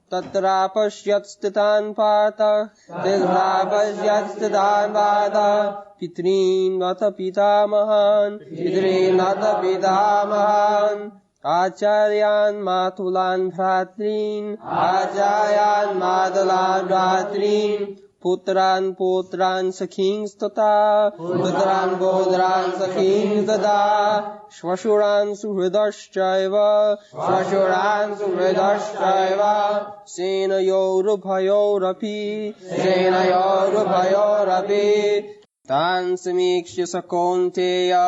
Tatra pashyat sthitan partha, tatra pashyat sthitan partha, pitrin nata pitamahan, pitrin nata pitamahan, acharyan matulan bhratrin, acharyan matulan bhratrin, putran putran sakhins tata, putran putran sakhins tata, shvashuran suhridaschaiva, shvashuran suhridaschaiva, senayorubhayorapi, senayorubhayorapi, tan samikshya sakonteya,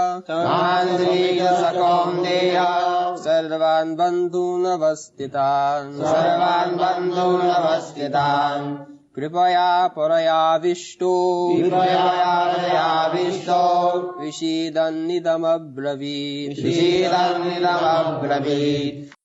sarvan bandhunavastitan, sarvan bandhunavastitan, Kripaya paraya vishto, vishidan nidam abravit.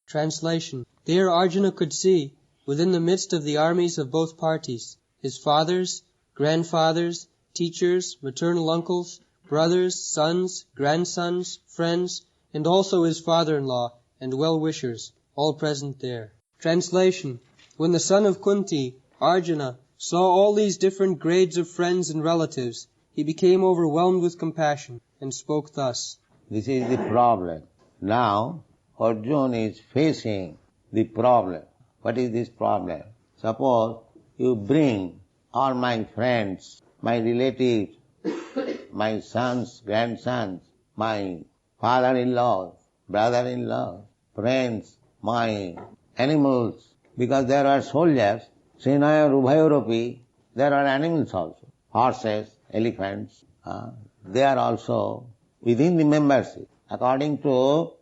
Translation. There Arjuna could see, within the midst of the armies of both parties, his fathers, grandfathers, teachers, maternal uncles, brothers, sons, grandsons, friends, and also his father-in-law and well-wishers, all present there. Translation. When the son of Kunti, Arjuna, saw all these different grades of friends and relatives, he became overwhelmed with compassion and spoke thus. This is the problem. Now, Arjuna is facing the problem. What is this problem? Suppose you bring all my friends, my relatives, my sons, grandsons, my father-in-law, brother-in-law, friends, my animals, because there are soldiers, Senaya Rubhayoropi, there are animals also, horses, elephants, they are also within the membership. According to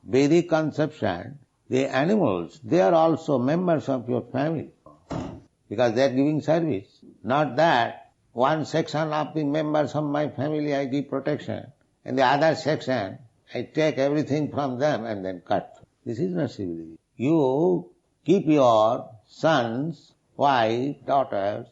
Vedic conception, the animals, they are also members of your family, because they are giving service. Not that one section of the members of my family I give protection, and the other section I take everything from them and then cut. This is not civilization. You keep your sons, wife, daughters,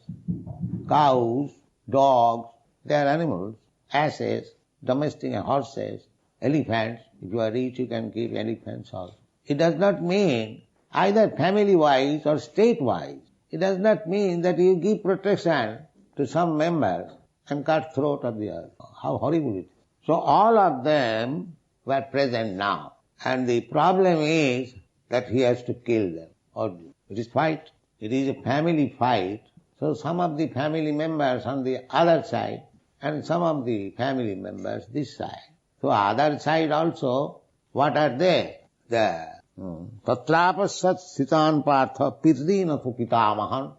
cows, dogs, they are animals, asses, domestic horses, elephants. If you are rich, you can keep elephants also. It does not mean either family-wise or state-wise. It does not mean that you give protection to some members and cut throat of the other. How horrible it is. So all of them were present now. And the problem is that he has to kill them. Or it is fight. It is a family fight. So some of the family members on the other side and some of the family members this side. So other side also, what are they? The Tatrapasat Sitan Partha Pitrin Pitamahan.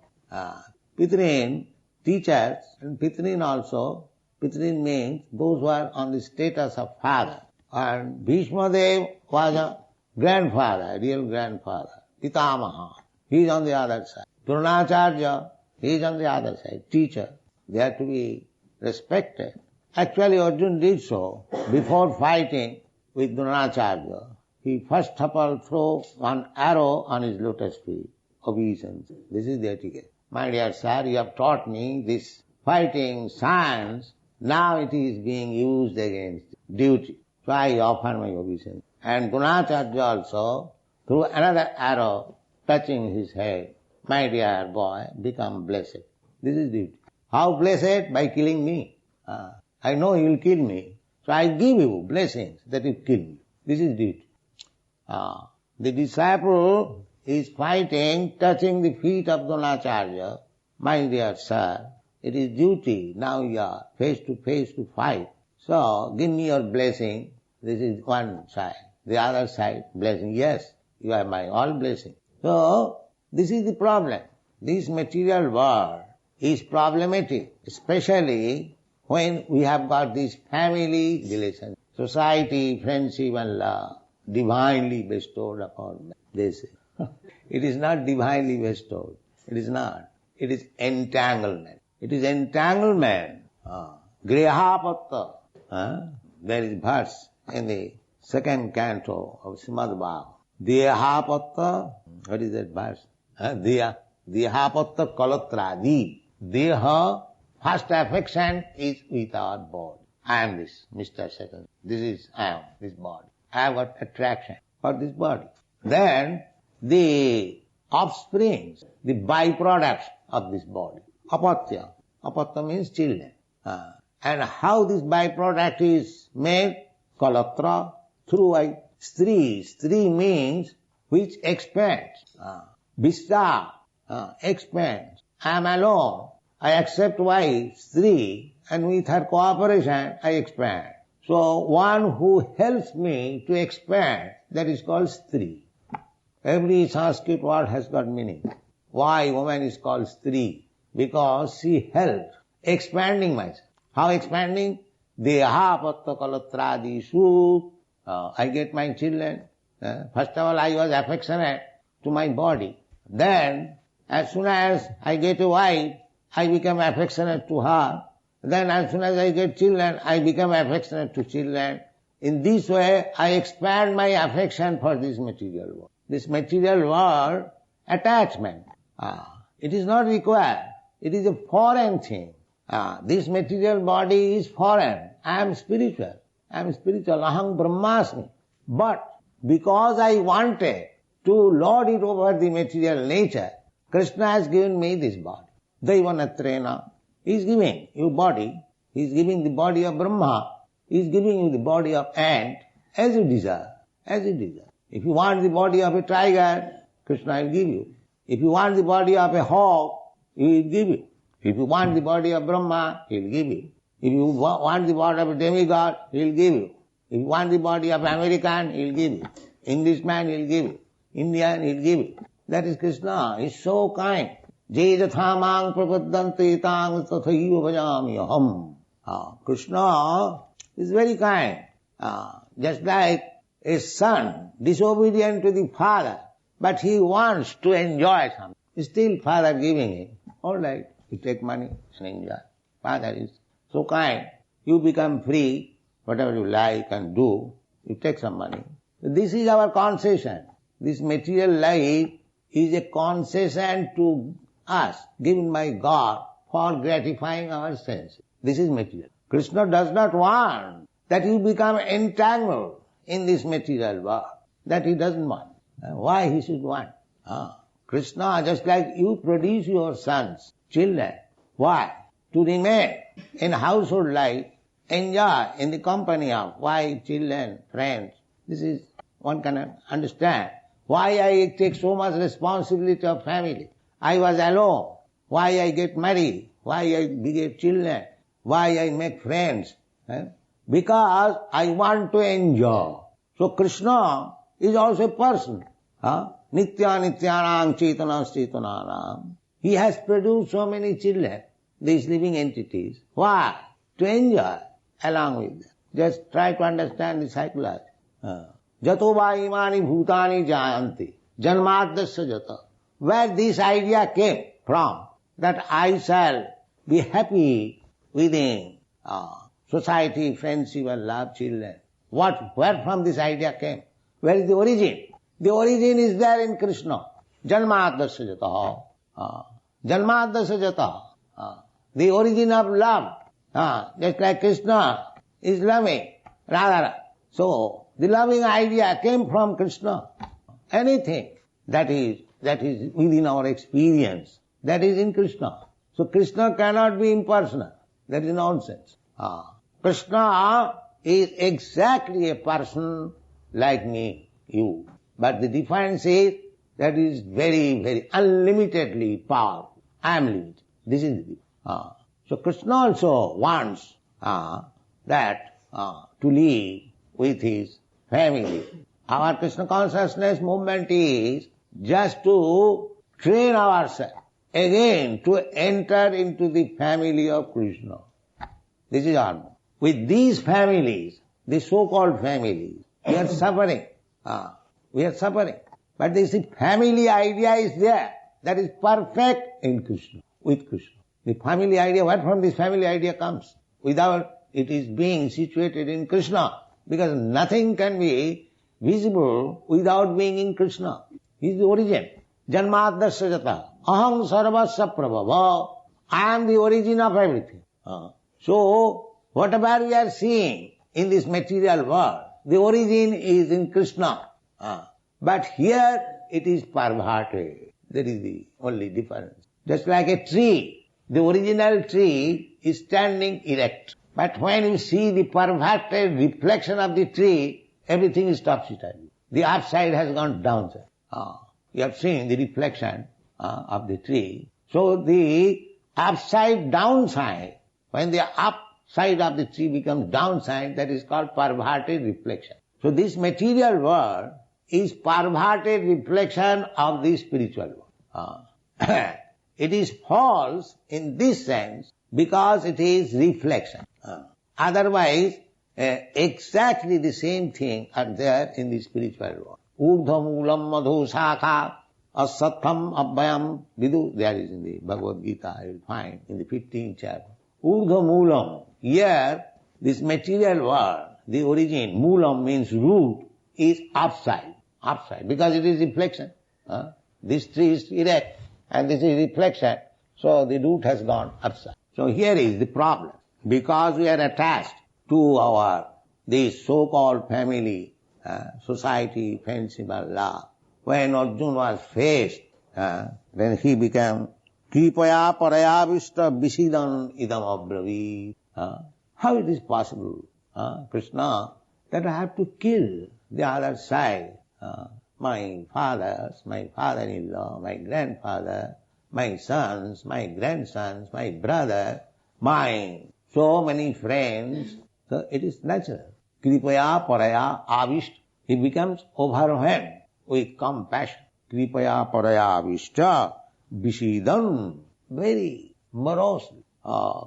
Pitrin, teachers, and Pitrin also. Pitrin means those who are on the status of father. And Bhishma Dev was a grandfather, a real grandfather. Pitamaha. He is on the other side. Dronacharya, he is on the other side. Teacher. They are to be respected. Actually, Arjuna did so. Before fighting with Dronacharya, he first of all threw one arrow on his lotus feet. Obeisance. This is the etiquette. My dear sir, you have taught me this fighting science. Now it is being used against duty. So I offer my obeisance. And Dronacharya also threw another arrow touching his head. My dear boy, become blessed. This is duty. How blessed? By killing me. I know you will kill me. So I give you blessings that you kill me. This is duty. The disciple is fighting, touching the feet of Dronacharya. My dear sir, it is duty. Now you are face to fight. So give me your blessing. This is one side. The other side, blessing. Yes, you are my all blessing. So this is the problem. This material world is problematic, especially when we have got this family relation, society, friendship and love, divinely bestowed upon man. This it is not divinely bestowed. It is not. It is entanglement. It is entanglement. Grihapatta. There is verse in the second canto of Srimad Bhagavatam. Dehapatta. What is that verse? Dehapatta kalatradi. Deha, first affection is with our body. I am this, Mr. Second. This is I am, this body. I have got attraction for this body. Then the offsprings, the byproducts of this body. Apatya. Apatya means children. And how this byproduct is made? Kalatra, through Stri. Stri means which expands. Vista, expands. I am alone. I accept wife, Stri, and with her cooperation, I expand. So one who helps me to expand, that is called Stri. Every Sanskrit word has got meaning. Why woman is called Stri? Because she helps expanding myself. How expanding? Deha patta kalatradisu. I get my children. First of all, I was affectionate to my body. Then, as soon as I get a wife, I become affectionate to her. Then as soon as I get children, I become affectionate to children. In this way, I expand my affection for this material world. This material world, attachment. It is not required. It is a foreign thing. This material body is foreign. I am spiritual. Aham brahmasmi. But because I wanted to lord it over the material nature, Krishna has given me this body. Daivanatrena. He is giving you body. He is giving the body of Brahma. He is giving you the body of ant as you desire. As you desire. If you want the body of a tiger, Krishna will give you. If you want the body of a hawk, he will give you. If you want the body of Brahma, he will give you. If you want the body of a demigod, he will give you. If you want the body of American, he will give you. Englishman, he will give you. Indian, he will give you. That is Krishna. He is so kind. Je jathamang prapaddante tang tathaiva bhajami aham. Krishna is very kind. Just like a son disobedient to the father, but he wants to enjoy something. Still father giving him. All right, you take money and enjoy. Father is so kind. You become free, whatever you like and do, you take some money. This is our concession. This material life is a concession to us, given by God for gratifying our senses. This is material. Krishna does not want that you become entangled in this material world. That he doesn't want. Why he should want? Krishna, just like you produce your sons, children. Why? To remain in household life, enjoy in the company of wife, children, friends. This is, one can understand. Why I take so much responsibility of family. I was alone. Why I get married? Why I beget children? Why I make friends? Because I want to enjoy. So Krishna is also a person. Nitya nityanam chetana chetananam. He has produced so many children, these living entities. Why? To enjoy along with them. Just try to understand the psychology. Jato va imani bhutani jayanti. Janmadasya jata. Where this idea came from, that I shall be happy within society, friendship and love, children. Where from this idea came? Where is the origin? The origin is there in Krishna. Janmadasya jata. Janmadasya jata. The origin of love. Just like Krishna is loving Radha. So, the loving idea came from Krishna. Anything that is within our experience, that is in Krishna. So Krishna cannot be impersonal. That is nonsense. Krishna is exactly a person like me, you. But the difference is that is very, very unlimitedly powerful. I am limited. This is the difference. So Krishna also wants that to live with his family. Our Krishna consciousness movement is just to train ourselves again to enter into the family of Krishna. This is our move. With these families, the so-called families, we are suffering. We are suffering. But this family idea is there. That is perfect in Krishna, with Krishna. The family idea, where from this family idea comes? Without it is being situated in Krishna. Because nothing can be visible without being in Krishna. He is the origin. Janmadasya jata. Aham sarvasya prabhava. I am the origin of everything. So, whatever we are seeing in this material world, the origin is in Krishna. But here it is perverted. That is the only difference. Just like a tree, the original tree is standing erect. But when you see the perverted reflection of the tree, everything is topsy-turvy. The upside has gone downside. You have seen the reflection of the tree. So the upside downside, when the upside of the tree becomes downside, that is called perverted reflection. So this material world is perverted reflection of the spiritual world. It is false in this sense because it is reflection. Otherwise, exactly the same thing are there in the spiritual world. Urdhamulam madhu shakha asatham abhayam vidu. There is in the Bhagavad Gita, you will find in the 15th chapter. Urdhamulam. Here, this material world, the origin, mulam means root, is upside, because it is reflection. This tree is erect and this is reflection, so the root has gone upside. So here is the problem. Because we are attached to this so-called family, society, fanciful love. When Arjuna was faced, then he became Kripaya paraya vishta visidan idam abravi. How it is possible, Krishna, that I have to kill the other side, my fathers, my father-in-law, my grandfather, my sons, my grandsons, my brother, my so many friends. So it is natural. Kripaya paraya avishta. He becomes overwhelmed with compassion. Kripaya paraya avishta visidan. Very morosely.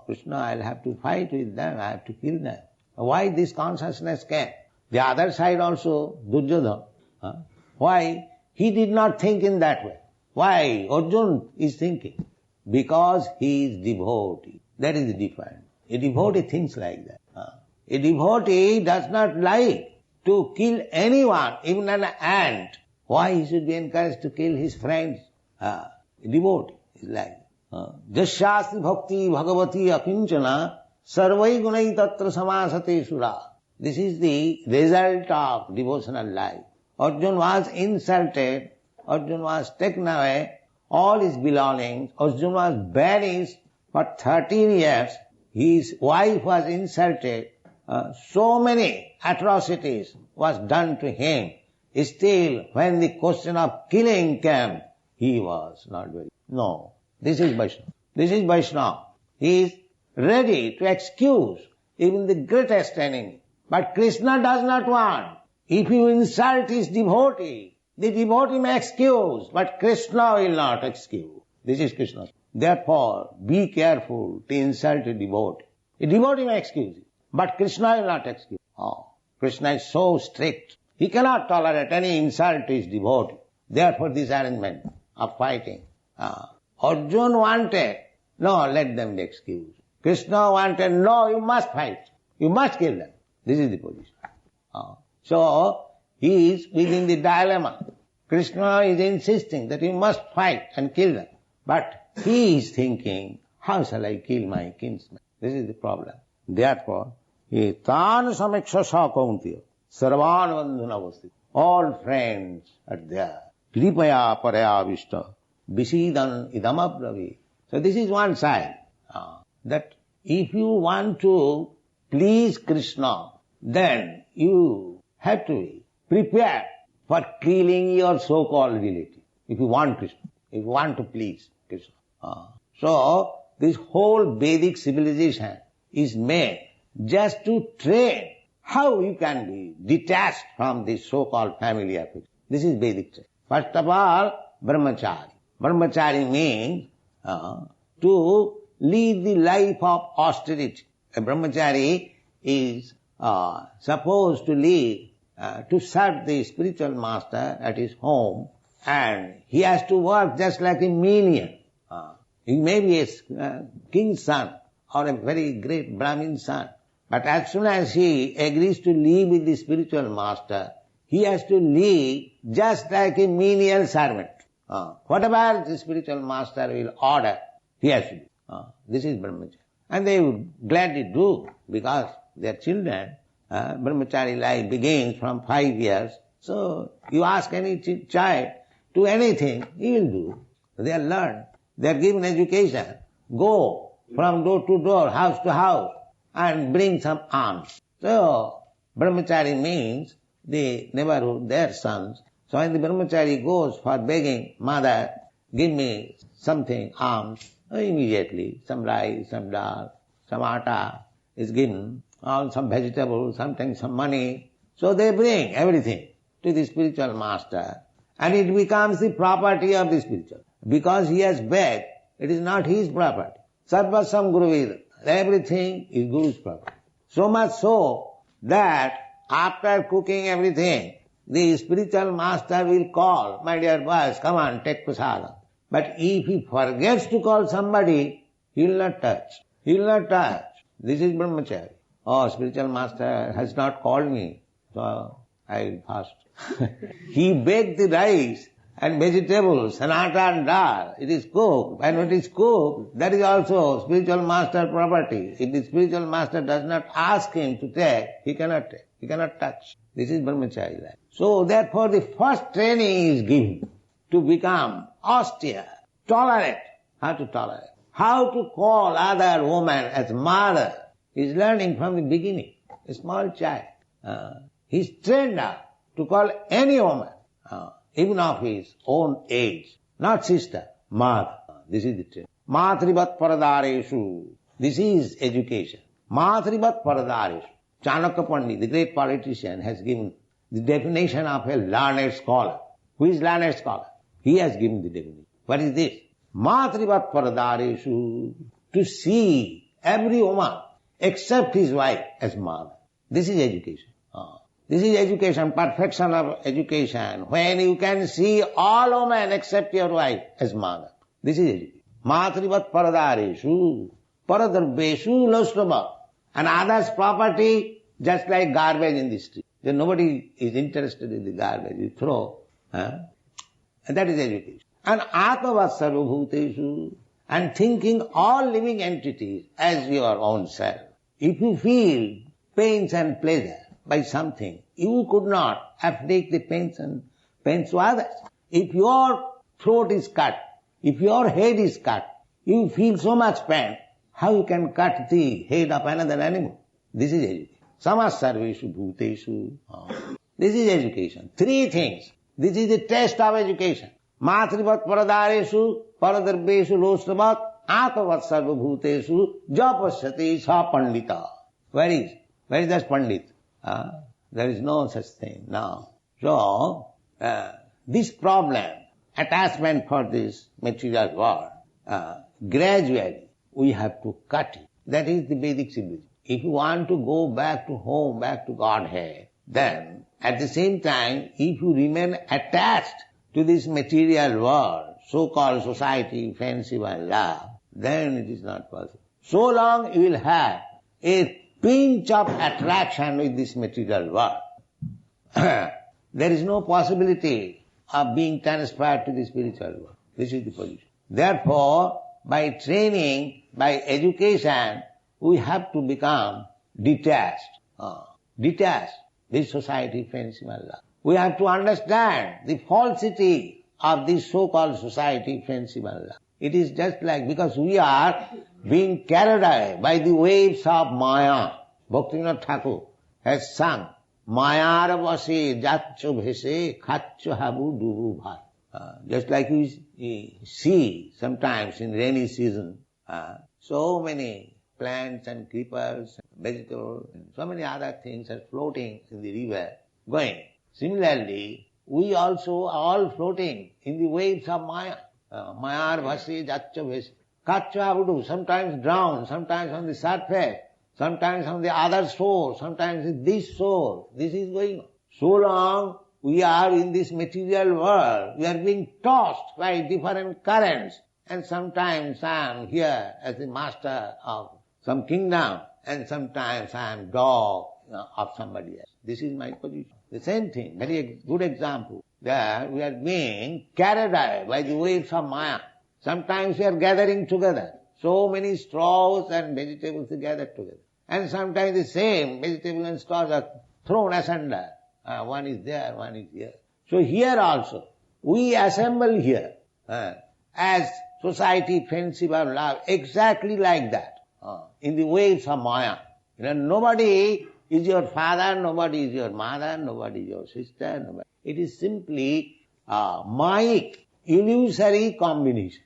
Krishna, I'll have to fight with them, I have to kill them. Why this consciousness came? The other side also, Duryodhana. Why? He did not think in that way. Why? Arjuna is thinking. Because he is devotee. That is the difference. A devotee thinks like that. A devotee does not like to kill anyone, even an ant. Why he should be encouraged to kill his friends? A devotee is like that. Jasyasti bhakti bhagavati akinchana sarvai gunai tatra samasate sura. This is the result of devotional life. Arjuna was insulted, Arjuna was taken away, all his belongings, Arjuna was banished for 13 years, his wife was insulted, so many atrocities was done to him. Still, when the question of killing came, he was not very... No, this is Vaishnava. This is Vaishnava. He is ready to excuse even the greatest enemy. But Krishna does not want. If you insult his devotee, the devotee may excuse, but Krishna will not excuse. This is Krishna. Therefore, be careful to insult a devotee. A devotee may excuse it, but Krishna will not excuse. Krishna is so strict. He cannot tolerate any insult to his devotee. Therefore, this arrangement of fighting. Arjuna wanted, no, let them be excused. Krishna wanted, no, you must fight. You must kill them. This is the position. So, he is within the dilemma. Krishna is insisting that you must fight and kill them. But he is thinking, how shall I kill my kinsman? This is the problem. Therefore, tan samikshasa kauntiya sarvan bandhunavasti. All friends are there. Kripaya paraya vishta visidan idamabravi. So this is one side. That if you want to please Krishna, then you have to be prepared for killing your so-called relative. If you want Krishna, if you want to please Krishna. So, this whole Vedic civilization is made just to train how you can be detached from this so-called family affairs. This is Vedic training. First of all, brahmachari. Brahmachari means to lead the life of austerity. A brahmachari is supposed to lead, to serve the spiritual master at his home, and he has to work just like a menial. He may be a king's son or a very great Brahmin son, but as soon as he agrees to live with the spiritual master, he has to live just like a menial servant. Whatever the spiritual master will order, he has to do. This is brahmacharya. And they would gladly do, because their children, brahmachari life begins from 5 years. So you ask any child to anything, he will do. They are learned. They are given education. Go from door to door, house to house, and bring some alms. So, brahmachari means the neighborhood, their sons. So when the brahmachari goes for begging, mother, give me something, alms, immediately some rice, some dal, some atta is given, or some vegetables, sometimes some money. So they bring everything to the spiritual master, and it becomes the property of the spiritual. Because he has begged, it is not his property. Sarvasam Guruvid, everything is Guru's property. So much so that after cooking everything, the spiritual master will call, my dear boys, come on, take prasadam. But if he forgets to call somebody, he will not touch. He will not touch. This is brahmachari. Oh, spiritual master has not called me, so I will fast. He baked the rice and vegetables and atta and dal. It is cooked. And when it is cooked, that is also spiritual master property. If the spiritual master does not ask him to take, he cannot take. He cannot touch. This is brahmachari life. So therefore the first training is given to become austere, tolerant. How to tolerate? How to call other woman as mother. He is learning from the beginning. A small child. He is trained up to call any woman, even of his own age, not sister, mother. This is the training. Matrivat paradareshu. This is education. Matrivat paradareshu. Chanakya Pandit, the great politician, has given the definition of a learned scholar. Who is learned scholar? He has given the definition. What is this? Matrivat paradareshu. To see every woman except his wife as mother. This is education. This is education, perfection of education. When you can see all women except your wife as mother. This is education. Matrivat paradareshu. Paradarbeshu loshrava. And others' property, just like garbage in the street. Then nobody is interested in the garbage. You throw. And that is education. And atmavat sarvabhuteshu. And thinking all living entities as your own self. If you feel pains and pleasure by something, you could not afflict the pains to others. If your throat is cut, if your head is cut, you feel so much pain, how you can cut the head of another animal? This is education. Samas sarveshu bhuteshu. This is education. Three things. This is the test of education. Matrivat paradareshu, paradarbeshu losravat, atmavat sarvabhuteshu, japasyati sa pandita. Where is that pandit? There is no such thing now. So, this problem, attachment for this material world, gradually we have to cut it. That is the Vedic civilization. If you want to go back to home, back to Godhead, then at the same time, if you remain attached to this material world, so-called society, friendship and love, then it is not possible. So long you will have a pinch of attraction with this material world. There is no possibility of being transferred to the spiritual world. This is the position. Therefore, by training, by education, we have to become detached. Detached. This society, friendship and love. We have to understand the falsity of this so-called society, friendship and love. It is just like, because we are being carried away by the waves of Maya. Bhaktivinoda Thakur has sung, Mayar vase jatcho bhese khacho habu dubu bhar. Just like we see sometimes in rainy season, so many plants and creepers, vegetables, and so many other things are floating in the river, going. Similarly, we also are all floating in the waves of Maya. Mayar vase jatcho bhese khacho habu dubu. Sometimes drowned, sometimes on the surface, sometimes on the other shore, sometimes in this shore. This is going on. So long we are in this material world, we are being tossed by different currents. And sometimes I am here as the master of some kingdom, and sometimes I am dog of somebody else. This is my position. The same thing, very good example. There we are being carried away by the waves of Maya. Sometimes we are gathering together. So many straws and vegetables are gathered together. And sometimes the same vegetables and straws are thrown asunder. One is there, one is here. So here also, we assemble here. as society friendship or love, exactly like that, in the waves of Maya. Nobody is your father, nobody is your mother, nobody is your sister. Nobody. It is simply Mayic, illusory combination,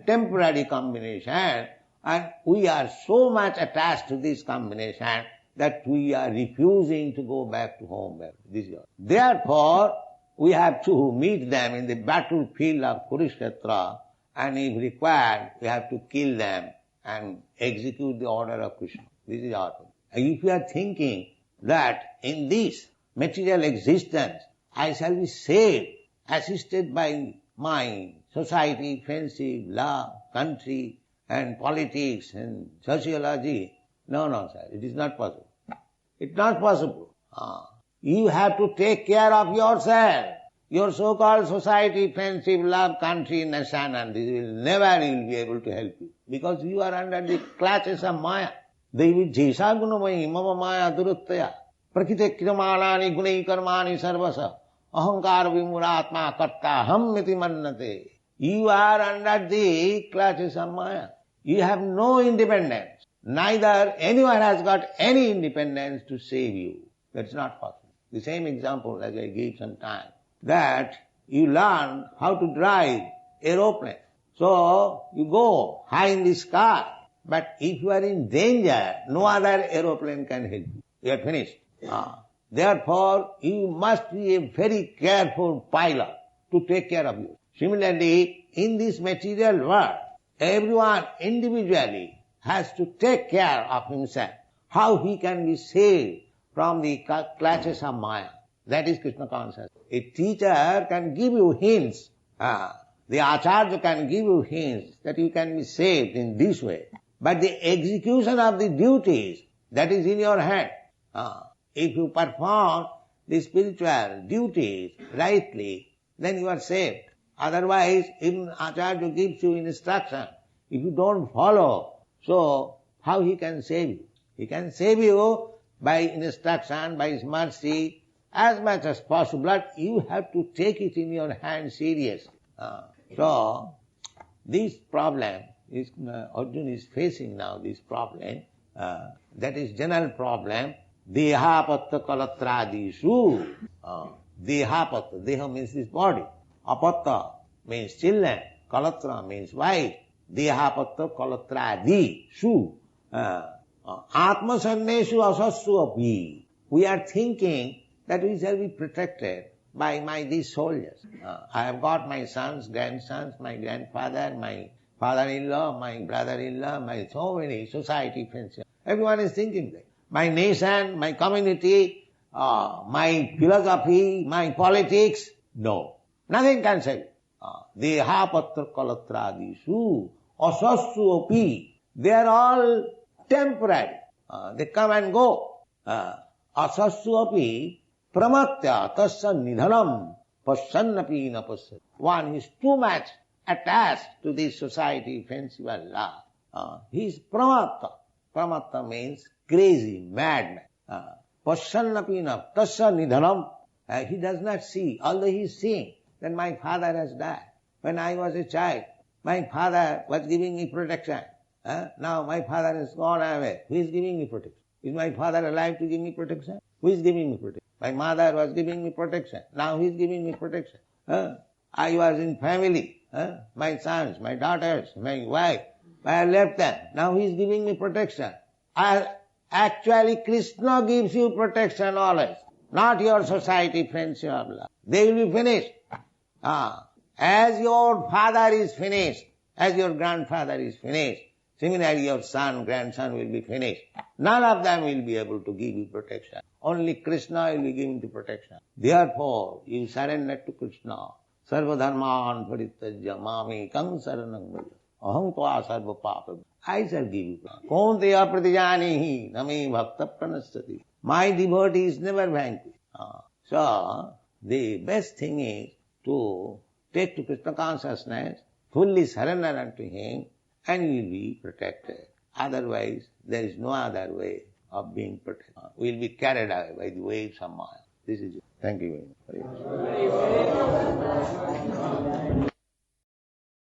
temporary combination, and we are so much attached to this combination that we are refusing to go back to home. Therefore, we have to meet them in the battlefield of Kurukshetra, and if required, we have to kill them and execute the order of Krishna. This is our thing. If you are thinking that in this material existence, I shall be saved, assisted by my society, friendship, law, country, and politics, and sociology. No, sir, it is not possible. It's not possible. You have to take care of yourself. Your so-called society, friendship, love, country, nation, and this will never be able to help you. Because you are under the clutches of Maya. Devi jesa gunamayi mama maya duruttaya prakite krimalani gunai karmani sarvasa ahankar vimuratma karta hammiti mannate. You are under the clutches of Maya. You have no independence. Neither anyone has got any independence to save you. That's not possible. The same example as I gave some time, that you learn how to drive aeroplane. So you go high in the sky, but if you are in danger, no other aeroplane can help you. You are finished. Therefore, you must be a very careful pilot to take care of you. Similarly, in this material world, everyone individually has to take care of himself, how he can be saved from the clutches of Maya. That is Krishna consciousness. A teacher can give you hints, the acharya can give you hints that you can be saved in this way. But the execution of the duties, that is in your hand. If you perform the spiritual duties rightly, then you are saved. Otherwise, even acharya gives you instruction, if you don't follow, so how he can save you? He can save you by instruction, by his mercy, as much as possible, but you have to take it in your hand seriously. So, this problem is, Arjuna is facing now this problem, that is general problem, dehapatta kalatradisu. Dehapatta, deha means this body, apatta means children, kalatra means wife, dehapatta kalatradisu. Atma sannesu asassu api. We are thinking that we shall be protected by these soldiers. I have got my sons, grandsons, my grandfather, my father-in-law, my brother-in-law, my so many society friends. Everyone is thinking that. My nation, my community, my philosophy, my politics, no. Nothing can save it. Dehapatra kalatradisu asassu api. They are all temporary. They come and go. Asassu api pramatya tasya nidhanam pasyannapi na pasya. One is too much attached to this society, friendship and love. He is pramatta. Pramatta means crazy, madman. Pasyannapi na tasya nidhanam. He does not see, although he is seeing that my father has died. When I was a child, my father was giving me protection. Now my father has gone away. Who is giving me protection? Is my father alive to give me protection? Who is giving me protection? My mother was giving me protection. Now who is giving me protection? I was in family. My sons, my daughters, my wife. I left them. Now who is giving me protection? Actually, Krishna gives you protection always. Not your society, friends, your love. They will be finished. As your father is finished, as your grandfather is finished, similarly your son, grandson will be finished. None of them will be able to give you protection. Only Krishna will be giving the protection. Therefore, you surrender to Krishna. Sarva dharman parittajya mami kang saranam braja. Aham tva sarva papa. I shall give you. Konteya pratijanihi nami bhakta pranasthati. My devotee is never vanquished. So, the best thing is to take to Krishna consciousness, fully surrender unto him, and you will be protected. Otherwise, there is no other way of being protected. We will be carried away by the waves of Maya. This is it. Thank you very much.